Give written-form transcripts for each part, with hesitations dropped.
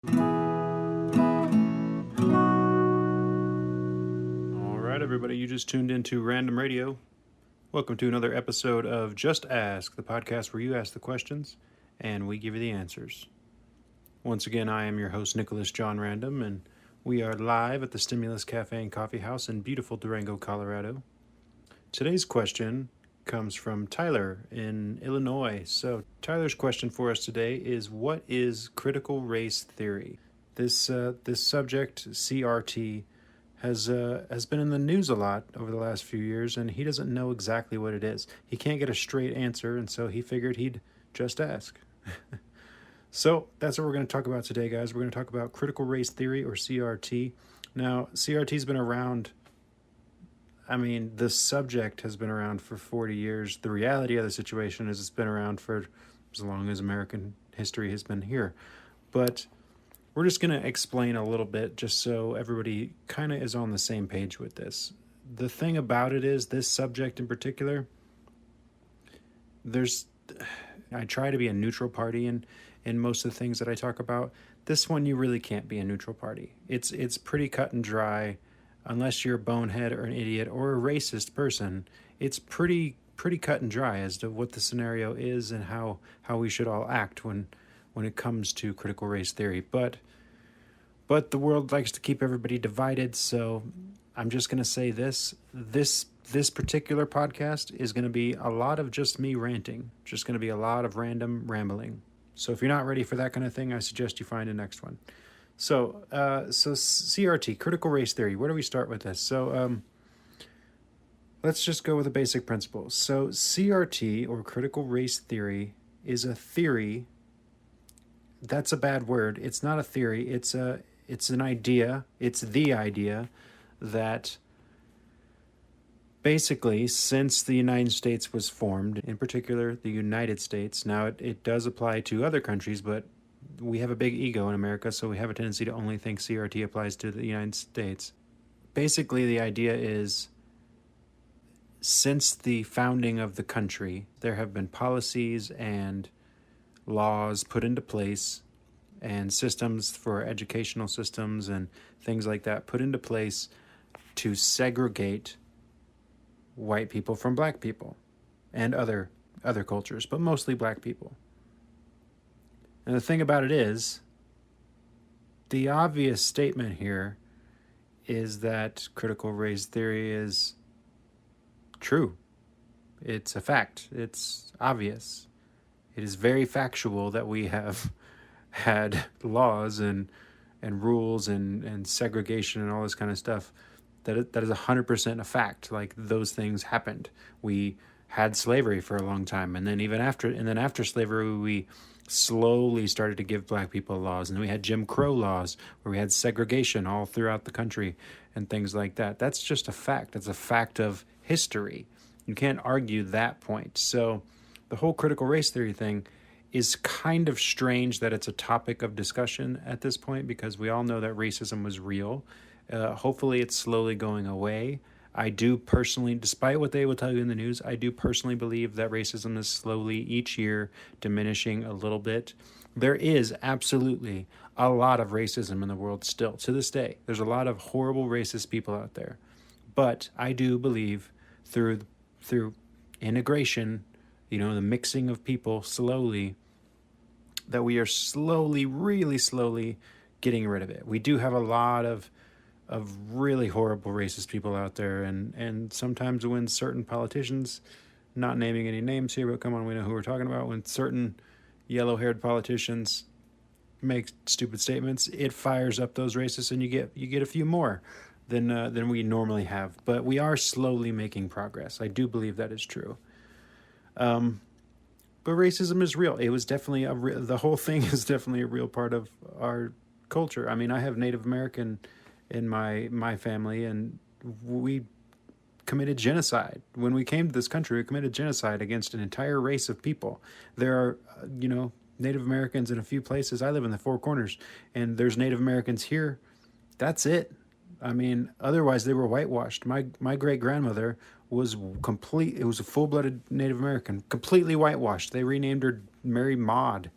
Alright, everybody, you just tuned into Random Radio. Welcome to another episode of Just Ask, the podcast where you ask the questions and we give you the answers. Once again, I am your host, Nicholas John Random, and we are live at the Stimulus Cafe and Coffee House in beautiful Durango, Colorado. Today's question comes from Tyler in Illinois. So, Tyler's question for us today is, what is critical race theory? This subject, CRT, has been in the news a lot over the last few years, and he doesn't know exactly what it is. He can't get a straight answer, and so he figured he'd just ask. So that's what we're going to talk about today, guys. We're going to talk about critical race theory, or CRT. Now, CRT's been around. I mean, the subject has been around for 40 years. The reality of the situation is it's been around for as long as American history has been here. But we're just going to explain a little bit just so everybody kind of is on the same page with this. The thing about it is, this subject in particular, I try to be a neutral party in most of the things that I talk about. This one, you really can't be a neutral party. It's pretty cut and dry. Unless you're a bonehead or an idiot or a racist person, it's pretty cut and dry as to what the scenario is and how we should all act when it comes to critical race theory. But the world likes to keep everybody divided, so I'm just going to say this particular podcast is going to be a lot of just me ranting, just going to be a lot of random rambling. So if you're not ready for that kind of thing, I suggest you find a next one. So CRT, critical race theory. Where do we start with this? So let's just go with a basic principle. So CRT, or critical race theory, is a theory. That's a bad word. It's not a theory. It's an idea. It's the idea that basically, since the United States was formed, in particular the United States, now it does apply to other countries, but we have a big ego in America, so we have a tendency to only think CRT applies to the United States. Basically, the idea is, since the founding of the country, there have been policies and laws put into place and systems for educational systems and things like that put into place to segregate white people from black people and other cultures, but mostly black people. And the thing about it is, the obvious statement here is that critical race theory is true. It's a fact. It's obvious. It is very factual that we have had laws and rules and segregation and all this kind of stuff. That is 100% a fact. Like, those things happened. We had slavery for a long time, and then after slavery, we slowly started to give black people laws, and then we had Jim Crow laws where we had segregation all throughout the country and things like that. That's just a fact. It's a fact of history. You can't argue that point. So the whole critical race theory thing is kind of strange that it's a topic of discussion at this point, because we all know that racism was real. Hopefully it's slowly going away. I do personally, despite what they will tell you in the news, I do personally believe that racism is slowly, each year, diminishing a little bit. There is absolutely a lot of racism in the world still, to this day. There's a lot of horrible racist people out there. But I do believe through integration, the mixing of people slowly, that we are slowly, really slowly getting rid of it. We do have a lot of really horrible racist people out there, and sometimes when certain politicians, not naming any names here, but come on, we know who we're talking about, when certain yellow-haired politicians make stupid statements, it fires up those racists, and you get a few more than we normally have. But we are slowly making progress. I do believe that is true. But racism is real. It was definitely the whole thing is definitely a real part of our culture. I mean, I have Native American in my family, and we committed genocide. When we came to this country, we committed genocide against an entire race of people. There are, Native Americans in a few places. I live in the Four Corners, and there's Native Americans here. That's it. I mean, otherwise they were whitewashed. My great-grandmother was a full-blooded Native American, completely whitewashed. They renamed her Mary Maud.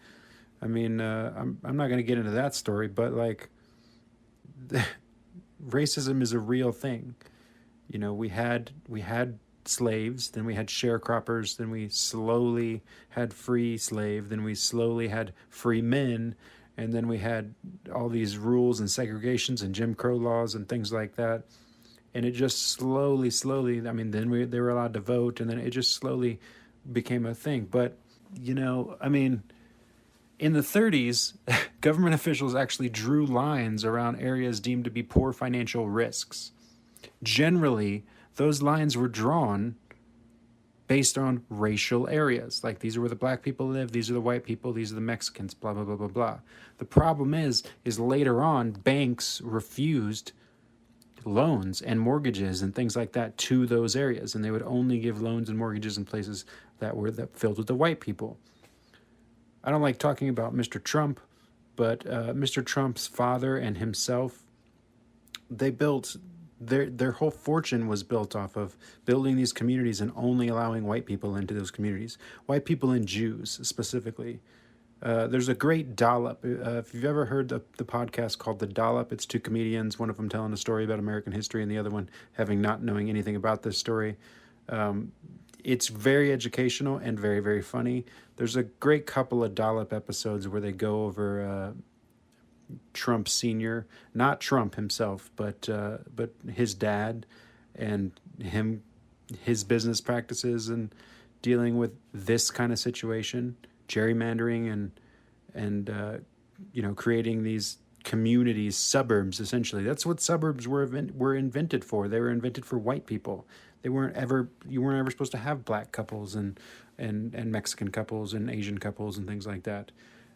I mean, I'm not going to get into that story, but like, racism is a real thing. You know, we had slaves, then we had sharecroppers, then we slowly had free slave, then we slowly had free men, and then we had all these rules and segregations and Jim Crow laws and things like that. And it just slowly, I mean, then they were allowed to vote, and then it just slowly became a thing. But, you know, I mean, in the 30s, government officials actually drew lines around areas deemed to be poor financial risks. Generally, those lines were drawn based on racial areas. Like, these are where the black people live, these are the white people, these are the Mexicans, blah, blah, blah, blah, blah. The problem is later on, banks refused loans and mortgages and things like that to those areas, and they would only give loans and mortgages in places that were filled with the white people. I don't like talking about Mr. Trump, but Mr. Trump's father and himself, they built their whole fortune was built off of building these communities and only allowing white people into those communities, white people and Jews specifically. There's a great dollop. If you've ever heard the podcast called The Dollop, it's two comedians, one of them telling a story about American history and the other one having not knowing anything about this story. It's very educational and very, very funny. There's a great couple of Dollop episodes where they go over Trump Sr., not Trump himself, but his dad and his business practices and dealing with this kind of situation, gerrymandering and you know, creating these communities, suburbs. Essentially, that's what suburbs were invented for. They were invented for white people. You weren't ever supposed to have black couples and Mexican couples and Asian couples and things like that.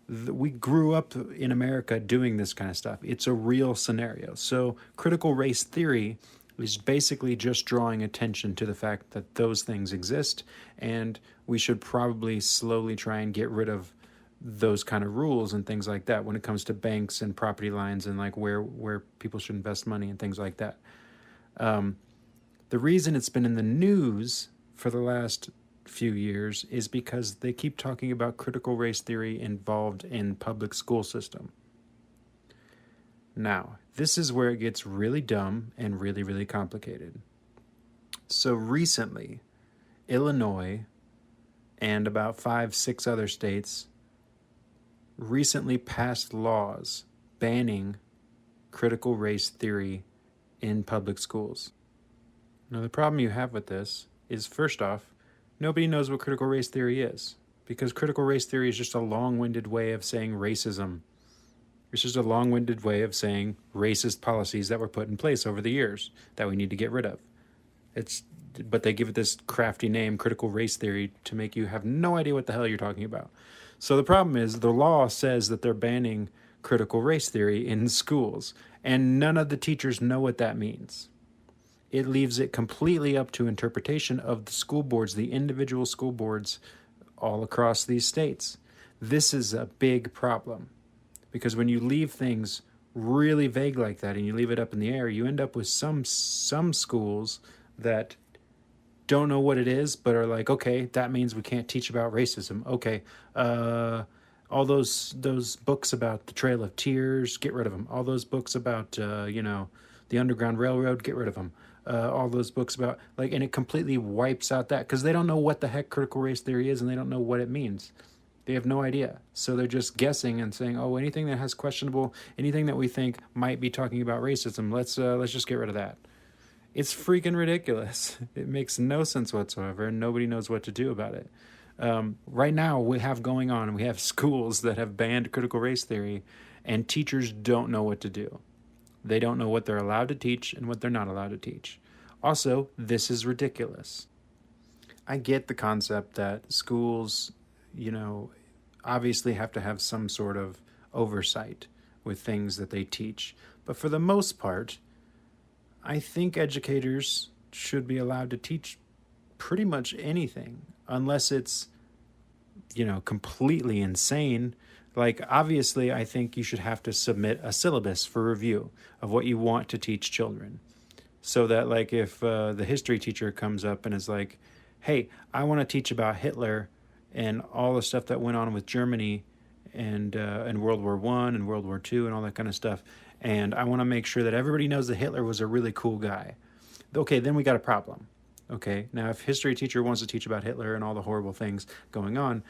We grew up in America doing this kind of stuff. It's a real scenario. So critical race theory is basically just drawing attention to the fact that those things exist, and we should probably slowly try and get rid of those kind of rules and things like that when it comes to banks and property lines and like where people should invest money and things like that. The reason it's been in the news for the last few years is because they keep talking about critical race theory involved in public school system. Now, this is where it gets really dumb and really, really complicated. So recently, Illinois and about 5-6 other states recently passed laws banning critical race theory in public schools. Now, the problem you have with this is, first off, nobody knows what critical race theory is, because critical race theory is just a long-winded way of saying racism. It's just a long-winded way of saying racist policies that were put in place over the years that we need to get rid of. But they give it this crafty name, critical race theory, to make you have no idea what the hell you're talking about. So the problem is the law says that they're banning critical race theory in schools, and none of the teachers know what that means. It leaves it completely up to interpretation of the school boards, the individual school boards all across these states. This is a big problem, because when you leave things really vague like that and you leave it up in the air, you end up with some schools that don't know what it is, but are like, okay, that means we can't teach about racism. Okay, all those books about the Trail of Tears, get rid of them. All those books about the Underground Railroad, get rid of them. All those books about, like, and it completely wipes out that, because they don't know what the heck critical race theory is and they don't know what it means. They have no idea. So they're just guessing and saying, oh, anything that has questionable, anything that we think might be talking about racism, let's just get rid of that. It's freaking ridiculous. It makes no sense whatsoever, and nobody knows what to do about it. Right now, we have schools that have banned critical race theory, and teachers don't know what to do. They don't know what they're allowed to teach and what they're not allowed to teach. Also, this is ridiculous. I get the concept that schools, obviously have to have some sort of oversight with things that they teach. But for the most part, I think educators should be allowed to teach pretty much anything, unless it's, completely insane. Like, obviously, I think you should have to submit a syllabus for review of what you want to teach children. So that, like, if the history teacher comes up and is like, hey, I want to teach about Hitler and all the stuff that went on with Germany and World War I and World War II and all that kind of stuff. And I want to make sure that everybody knows that Hitler was a really cool guy. Okay, then we got a problem. Okay, now if history teacher wants to teach about Hitler and all the horrible things going on,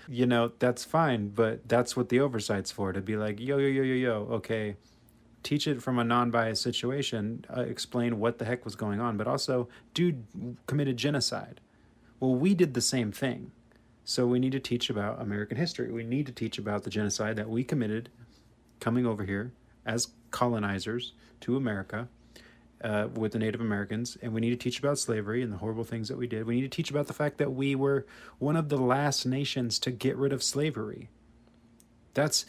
that's fine, but that's what the oversight's for, to be like, yo, yo, yo, yo, yo, okay, teach it from a non-biased situation, explain what the heck was going on, but also, dude committed genocide. Well, we did the same thing. So we need to teach about American history. We need to teach about the genocide that we committed coming over here as colonizers to America with the Native Americans. And we need to teach about slavery and the horrible things that we did. We need to teach about the fact that we were one of the last nations to get rid of slavery. That's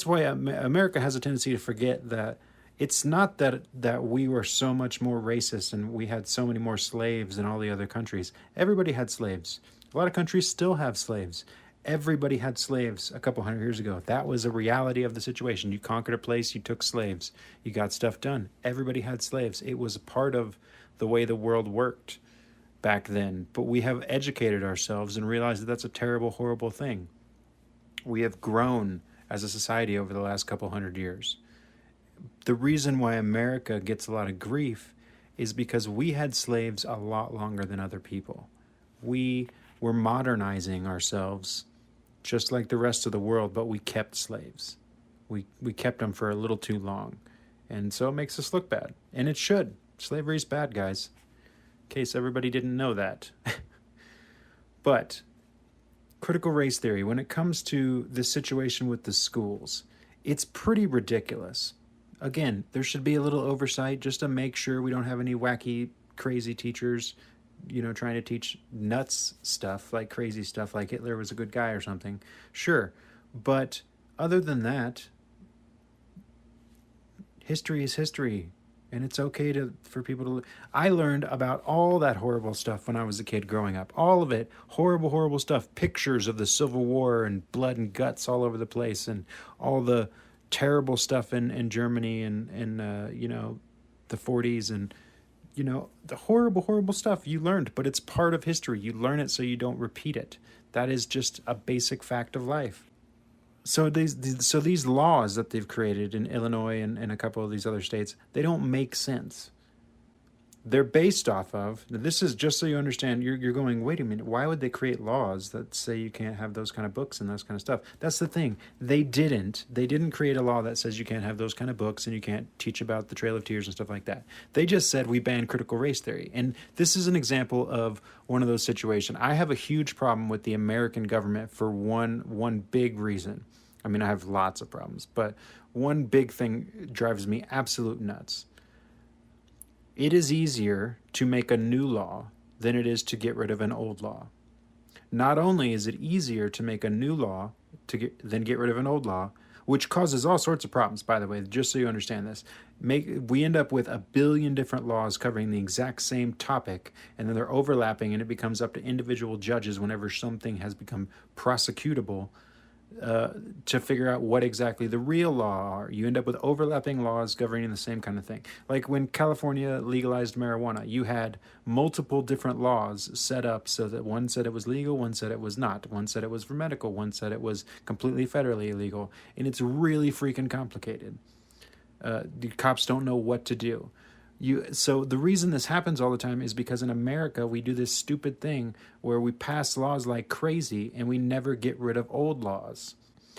why America has a tendency to forget that it's not that we were so much more racist and we had so many more slaves than all the other countries. Everybody had slaves. A lot of countries still have slaves. Everybody had slaves a couple hundred years ago. That was a reality of the situation. You conquered a place, you took slaves, you got stuff done. Everybody had slaves. It was a part of the way the world worked back then. But we have educated ourselves and realized that that's a terrible, horrible thing. We have grown as a society over the last couple hundred years. The reason why America gets a lot of grief is because we had slaves a lot longer than other people. We were modernizing ourselves just like the rest of the world, but we kept slaves. We kept them for a little too long. And so it makes us look bad. And it should. Slavery's bad, guys. In case everybody didn't know that. But critical race theory, when it comes to the situation with the schools, it's pretty ridiculous. Again, there should be a little oversight just to make sure we don't have any wacky, crazy teachers, trying to teach nuts stuff, like crazy stuff, like Hitler was a good guy or something. Sure. But other than that, history is history. And it's okay for people to... I learned about all that horrible stuff when I was a kid growing up. All of it. Horrible, horrible stuff. Pictures of the Civil War and blood and guts all over the place. And all the terrible stuff in Germany and the 40s and... the horrible, horrible stuff you learned, but it's part of history. You learn it so you don't repeat it. That is just a basic fact of life. So these laws that they've created in Illinois and a couple of these other states, they don't make sense. They're based off of, this is just so you understand, you're going, wait a minute, why would they create laws that say you can't have those kind of books and those kind of stuff? That's the thing. They didn't create a law that says you can't have those kind of books and you can't teach about the Trail of Tears and stuff like that. They just said we ban critical race theory. And this is an example of one of those situations. I have a huge problem with the American government for one big reason. I mean, I have lots of problems, but one big thing drives me absolute nuts. It is easier to make a new law than it is to get rid of an old law. Not only is it easier to make a new law than get rid of an old law, which causes all sorts of problems, by the way, just so you understand this. We end up with 1 billion different laws covering the exact same topic, and then they're overlapping, and it becomes up to individual judges whenever something has become prosecutable to figure out what exactly the real law are. You end up with overlapping laws governing the same kind of thing. Like when California legalized marijuana, you had multiple different laws set up so that one said it was legal, one said it was not, one said it was for medical, one said it was completely federally illegal, and it's really freaking complicated. The cops don't know what to do. So the reason this happens all the time is because in America, we do this stupid thing where we pass laws like crazy and we never get rid of old laws.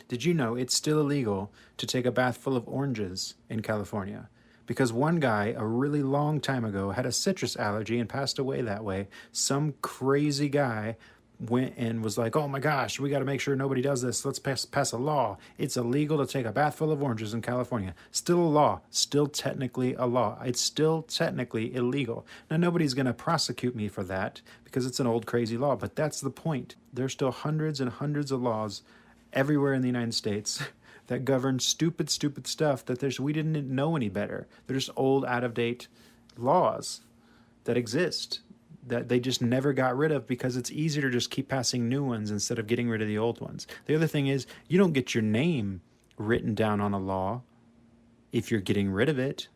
Did you know it's still illegal to take a bath full of oranges in California? Because one guy a really long time ago had a citrus allergy and passed away that way. Some crazy guy went and was like, oh my gosh, we got to make sure nobody does this. Let's pass a law. It's illegal to take a bath full of oranges in California. Still a law. Still technically a law. It's still technically illegal. Now, nobody's going to prosecute me for that because it's an old crazy law, but that's the point. There's still hundreds and hundreds of laws everywhere in the United States that govern stupid stuff that we didn't know any better. They're just old, out-of-date laws that exist that they just never got rid of because it's easier to just keep passing new ones instead of getting rid of the old ones. The other thing is, you don't get your name written down on a law if you're getting rid of it.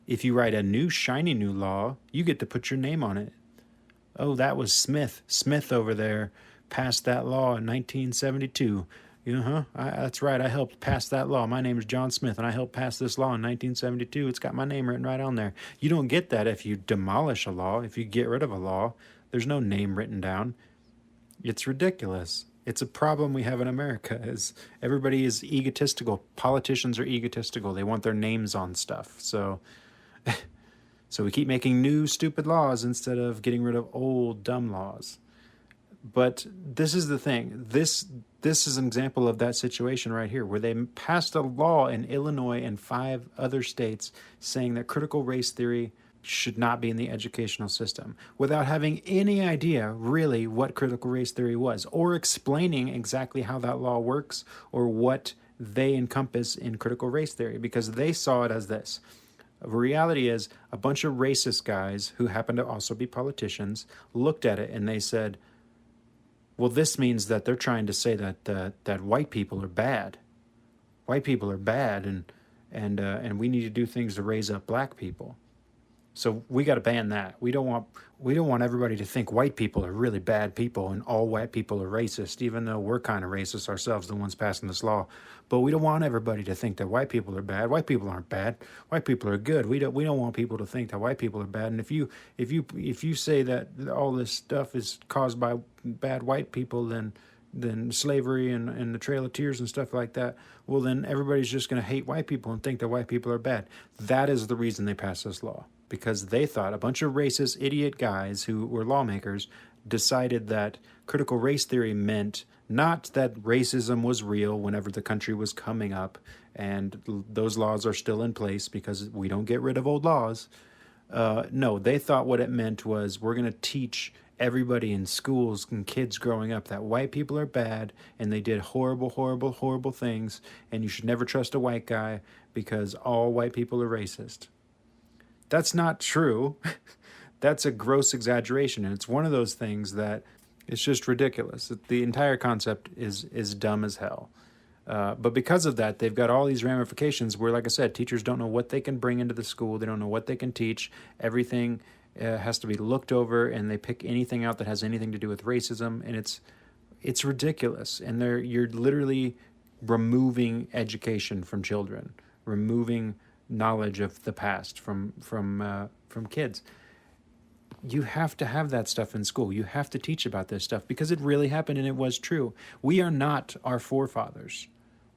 If you write a new, shiny new law, you get to put your name on it. Oh, that was Smith. Smith over there passed that law in 1972. Uh-huh. That's right. I helped pass that law. My name is John Smith, and I helped pass this law in 1972. It's got my name written right on there. You don't get that if you demolish a law, if you get rid of a law. There's no name written down. It's ridiculous. It's a problem we have in America is everybody is egotistical. Politicians are egotistical. They want their names on stuff. So we keep making new stupid laws instead of getting rid of old dumb laws. But this is the thing. This is an example of that situation right here, where they passed a law in Illinois and 5 other states saying that critical race theory should not be in the educational system, without having any idea really what critical race theory was, or explaining exactly how that law works or what they encompass in critical race theory, because they saw it as this. The reality is, a bunch of racist guys who happen to also be politicians looked at it and they said, well, this means that they're trying to say that white people are bad. White people are bad, and we need to do things to raise up black people. So we got to ban that. We don't want everybody to think white people are really bad people and all white people are racist, even though we're kind of racist ourselves, the ones passing this law. But we don't want everybody to think that white people are bad. White people aren't bad. White people are good. We don't want people to think that white people are bad. And if you say that all this stuff is caused by bad white people, then slavery and the Trail of Tears and stuff like that, well, then everybody's just going to hate white people and think that white people are bad. That is the reason they passed this law, because they thought a bunch of racist idiot guys who were lawmakers decided that critical race theory meant not that racism was real whenever the country was coming up, and those laws are still in place because we don't get rid of old laws. No, they thought what it meant was we're going to teach everybody in schools and kids growing up that white people are bad and they did horrible, horrible, horrible things, and you should never trust a white guy because all white people are racist. That's not true. That's a gross exaggeration, and it's one of those things that it's just ridiculous. The entire concept is dumb as hell. But because of that, they've got all these ramifications where, like I said, teachers don't know what they can bring into the school. They don't know what they can teach. Everything has to be looked over, and they pick anything out that has anything to do with racism, and it's ridiculous. And you're literally removing education from children, removing knowledge of the past from kids. You have to have that stuff in school. You have to teach about this stuff because it really happened and it was true. We are not our forefathers.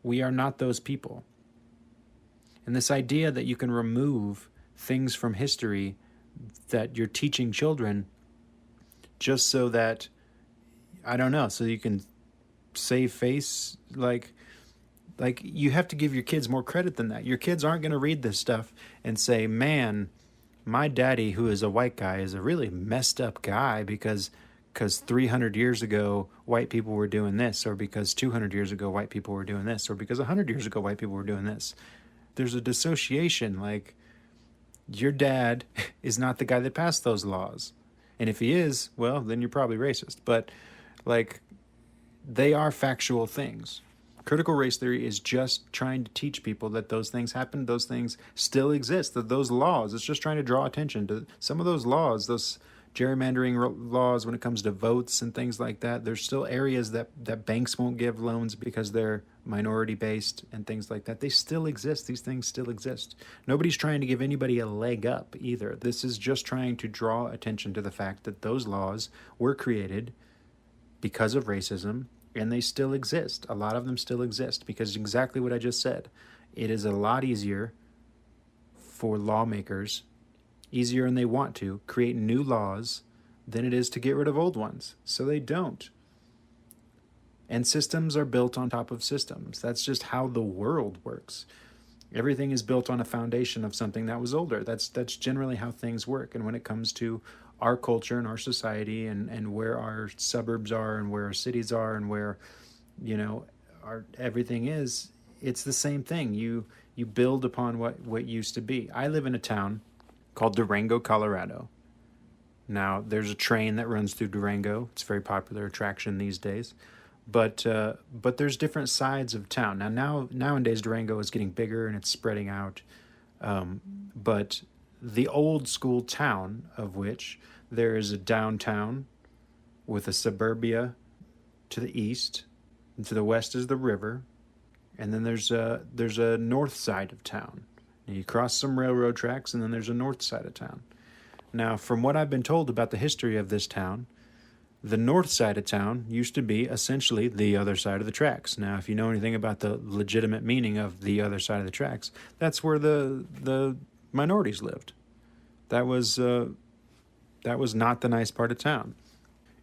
We are not those people. And this idea that you can remove things from history that you're teaching children just so that, I don't know, so you can save face, like you have to give your kids more credit than that. Your kids aren't going to read this stuff and say, man, my daddy, who is a white guy, is a really messed up guy because 300 years ago, white people were doing this, or because 200 years ago, white people were doing this, or because 100 years ago, white people were doing this. There's a dissociation. Like, your dad is not the guy that passed those laws. And if he is, well, then you're probably racist. But, like, they are factual things. Critical race theory is just trying to teach people that those things happen, those things still exist, that those laws, it's just trying to draw attention to some of those laws, those gerrymandering laws when it comes to votes and things like that. There's still areas that banks won't give loans because they're minority based and things like that. They still exist. These things still exist. Nobody's trying to give anybody a leg up either. This is just trying to draw attention to the fact that those laws were created because of racism, and they still exist. A lot of them still exist because exactly what I just said. It is a lot easier for lawmakers, easier and they want to, create new laws than it is to get rid of old ones. So they don't. And systems are built on top of systems. That's just how the world works. Everything is built on a foundation of something that was older. That's generally how things work. And when it comes to our culture and our society and where our suburbs are and where our cities are and where, our everything is, it's the same thing. You build upon what used to be. I live in a town called Durango, Colorado. Now, there's a train that runs through Durango. It's a very popular attraction these days. But there's different sides of town. Nowadays, Durango is getting bigger and it's spreading out. But the old school town, of which there is a downtown with a suburbia to the east, And to the west is the river, and then there's a north side of town. And you cross some railroad tracks, and then there's a north side of town. Now, from what I've been told about the history of this town, the north side of town used to be essentially the other side of the tracks. Now, if you know anything about the legitimate meaning of the other side of the tracks, that's where the minorities lived. That was not the nice part of town.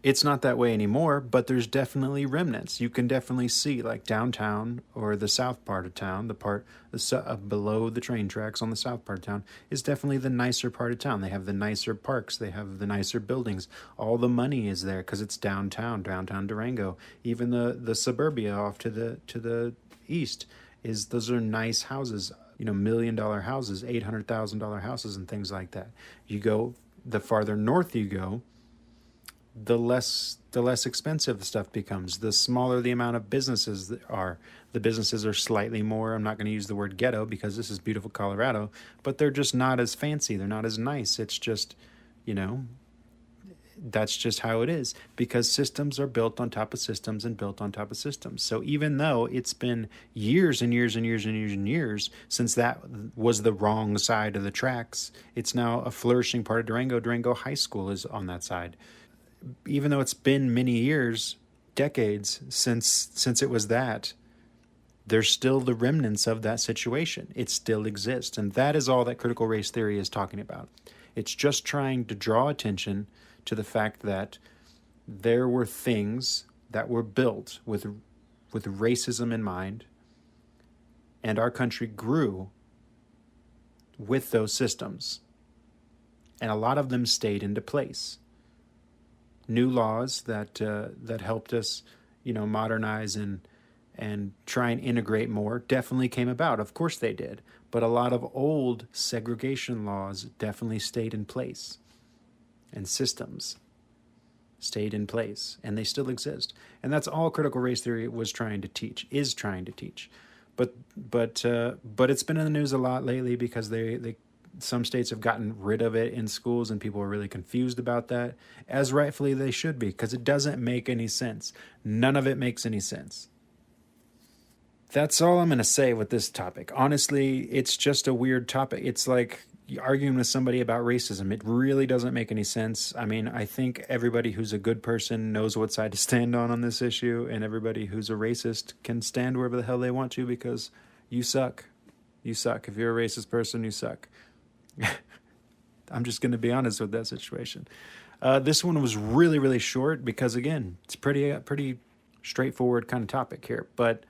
It's not that way anymore, but there's definitely remnants. You can definitely see, like downtown or the south part of town, the part below the train tracks on the south part of town is definitely the nicer part of town. They have the nicer parks, they have the nicer buildings. All the money is there because it's downtown Durango. Even the suburbia off to the east those are nice houses, $1 million houses, $800,000 houses, and things like that. You go the farther north you go, the less expensive stuff becomes. The smaller the amount of businesses are. The businesses are slightly more, I'm not going to use the word ghetto because this is beautiful Colorado, but they're just not as fancy. They're not as nice. It's just, that's just how it is, because systems are built on top of systems and built on top of systems. So even though it's been years and years and years and years and years since that was the wrong side of the tracks, it's now a flourishing part of Durango. Durango High School is on that side. Even though it's been many years, decades since it was that, there's still the remnants of that situation. It still exists. And that is all that critical race theory is talking about. It's just trying to draw attention to the fact that there were things that were built with racism in mind, and our country grew with those systems. And a lot of them stayed into place. New laws that helped us, modernize and try and integrate more definitely came about. Of course they did. But a lot of old segregation laws definitely stayed in place. And systems stayed in place. And they still exist. And that's all critical race theory is trying to teach. But it's been in the news a lot lately because some states have gotten rid of it in schools, and people are really confused about that, as rightfully they should be, because it doesn't make any sense. None of it makes any sense. That's all I'm going to say with this topic. Honestly, it's just a weird topic. It's like arguing with somebody about racism. It really doesn't make any sense. I mean, I think everybody who's a good person knows what side to stand on this issue, and everybody who's a racist can stand wherever the hell they want to, because you suck. You suck. If you're a racist person, you suck. I'm just going to be honest with that situation. This one was really, really short because, again, it's pretty straightforward kind of topic here. But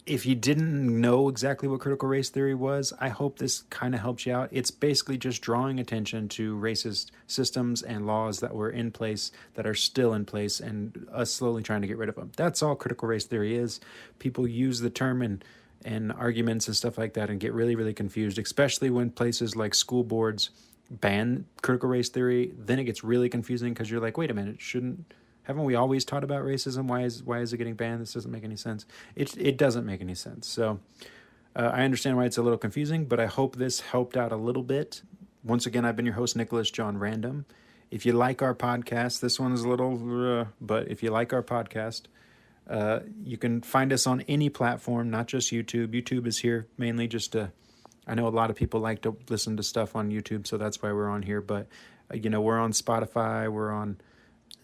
if you didn't know exactly what critical race theory was, I hope this kind of helps you out. It's basically just drawing attention to racist systems and laws that were in place, that are still in place, and us slowly trying to get rid of them. That's all critical race theory is. People use the term and arguments and stuff like that and get really, really confused, especially when places like school boards ban critical race theory. Then it gets really confusing because you're like, wait a minute, haven't we always taught about racism? Why is it getting banned? This doesn't make any sense. It doesn't make any sense. So I understand why it's a little confusing, but I hope this helped out a little bit. Once again, I've been your host, Nicholas John Random. If you like our podcast, this one is a little, but if you like our podcast, you can find us on any platform, not just YouTube. YouTube is here mainly just to, I know a lot of people like to listen to stuff on YouTube, so that's why we're on here. But, we're on Spotify, we're on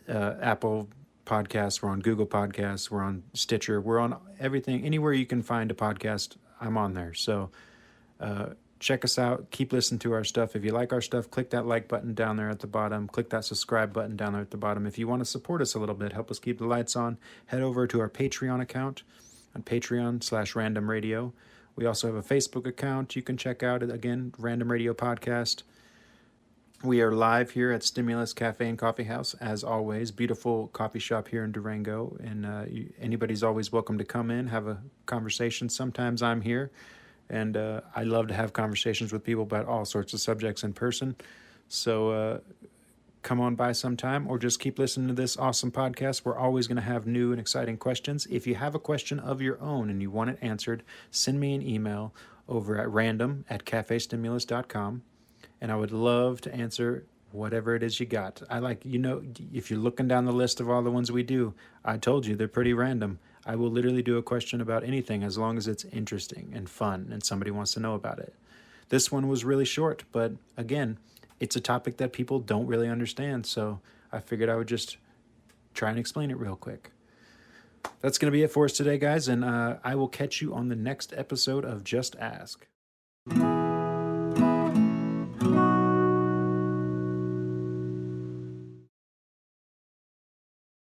Apple Podcasts, we're on Google Podcasts, we're on Stitcher, we're on everything. Anywhere you can find a podcast, I'm on there. So check us out. Keep listening to our stuff. If you like our stuff, click that like button down there at the bottom. Click that subscribe button down there at the bottom. If you want to support us a little bit, help us keep the lights on, head over to our Patreon account on Patreon/Random Radio. We also have a Facebook account you can check out. Again, Random Radio Podcast. We are live here at Stimulus Cafe and Coffee House, as always. Beautiful coffee shop here in Durango. And anybody's always welcome to come in, have a conversation. Sometimes I'm here. And I love to have conversations with people about all sorts of subjects in person. So come on by sometime, or just keep listening to this awesome podcast. We're always going to have new and exciting questions. If you have a question of your own and you want it answered, send me an email over at random@cafestimulus.com. And I would love to answer whatever it is you got. I like, if you're looking down the list of all the ones we do, I told you they're pretty random. I will literally do a question about anything as long as it's interesting and fun and somebody wants to know about it. This one was really short, but again, it's a topic that people don't really understand, so I figured I would just try and explain it real quick. That's going to be it for us today, guys, and I will catch you on the next episode of Just Ask.